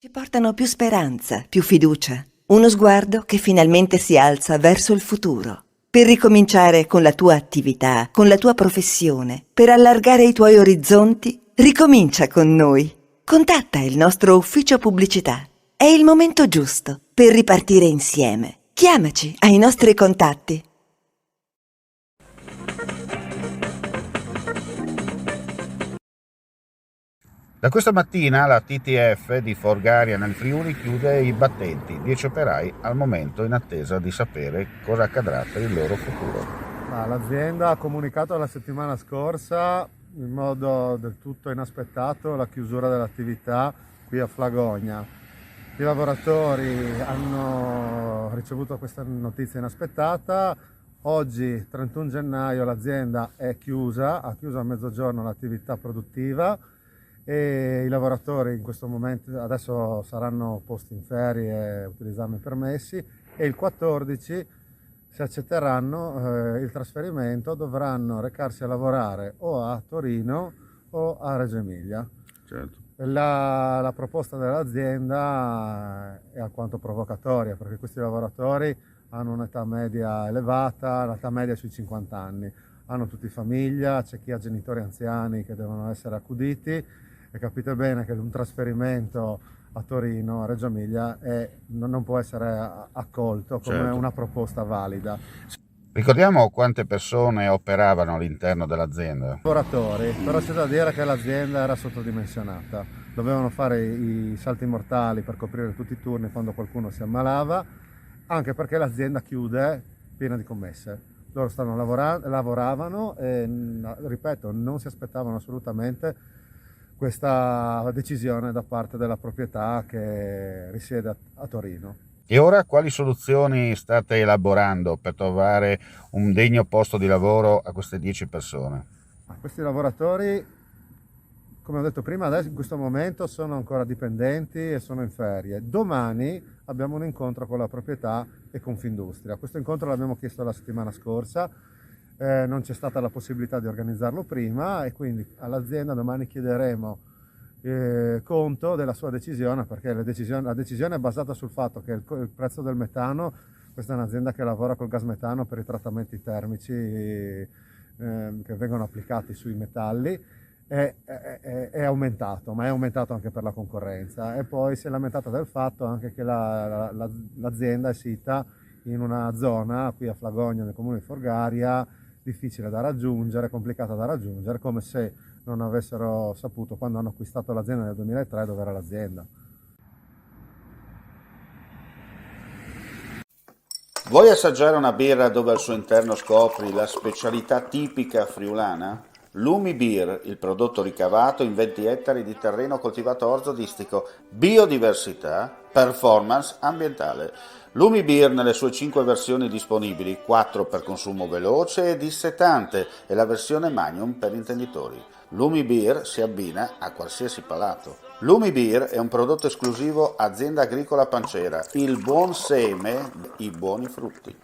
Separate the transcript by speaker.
Speaker 1: Ci portano più speranza, più fiducia, uno sguardo che finalmente si alza verso il futuro. Per ricominciare con la tua attività, con la tua professione, per allargare i tuoi orizzonti, ricomincia con noi. Contatta il nostro ufficio pubblicità. È il momento giusto per ripartire insieme. Chiamaci ai nostri contatti.
Speaker 2: Da questa mattina la TTF di Forgaria nel Friuli chiude i battenti, 10 operai al momento in attesa di sapere cosa accadrà per il loro futuro.
Speaker 3: L'azienda ha comunicato la settimana scorsa in modo del tutto inaspettato la chiusura dell'attività qui a Flagogna. I lavoratori hanno ricevuto questa notizia inaspettata. Oggi, 31 gennaio, l'azienda è chiusa, ha chiuso a mezzogiorno l'attività produttiva e i lavoratori in questo momento adesso saranno posti in ferie e utilizzando i permessi e il 14, se accetteranno il trasferimento, dovranno recarsi a lavorare o a Torino o a Reggio Emilia.
Speaker 2: Certo.
Speaker 3: La proposta dell'azienda è alquanto provocatoria perché questi lavoratori hanno un'età media elevata, l'età media è sui 50 anni, hanno tutti famiglia, c'è chi ha genitori anziani che devono essere accuditi e capite bene che un trasferimento a Torino, a Reggio Emilia, non può essere accolto come
Speaker 2: Certo.
Speaker 3: una proposta valida.
Speaker 2: Ricordiamo quante persone operavano all'interno dell'azienda.
Speaker 3: Lavoratori, però c'è da dire che l'azienda era sottodimensionata, dovevano fare i salti mortali per coprire tutti i turni quando qualcuno si ammalava, anche perché l'azienda chiude piena di commesse. Loro lavoravano e, ripeto, non si aspettavano assolutamente questa decisione da parte della proprietà che risiede a Torino.
Speaker 2: E ora quali soluzioni state elaborando per trovare un degno posto di lavoro a queste 10 persone?
Speaker 3: Questi lavoratori, come ho detto prima, adesso in questo momento sono ancora dipendenti e sono in ferie. Domani abbiamo un incontro con la proprietà e Confindustria. Questo incontro l'abbiamo chiesto la settimana scorsa, non c'è stata la possibilità di organizzarlo prima e quindi all'azienda domani chiederemo conto della sua decisione, perché la decisione è basata sul fatto che il prezzo del metano, questa è un'azienda che lavora col gas metano per i trattamenti termici che vengono applicati sui metalli, è aumentato, ma è aumentato anche per la concorrenza e poi si è lamentata del fatto anche che l'azienda è sita in una zona qui a Flagogna nel comune di Forgaria difficile da raggiungere, complicata da raggiungere, come se non avessero saputo quando hanno acquistato l'azienda nel 2003 dove era l'azienda.
Speaker 2: Vuoi assaggiare una birra dove al suo interno scopri la specialità tipica friulana? Lumi Beer, il prodotto ricavato in 20 ettari di terreno coltivato orzodistico, biodiversità, performance ambientale. Lumi Beer nelle sue 5 versioni disponibili, 4 per consumo veloce e dissetante e la versione Magnum per intenditori. Lumi Beer si abbina a qualsiasi palato. Lumi Beer è un prodotto esclusivo Azienda Agricola Pancera, il buon seme, i buoni frutti.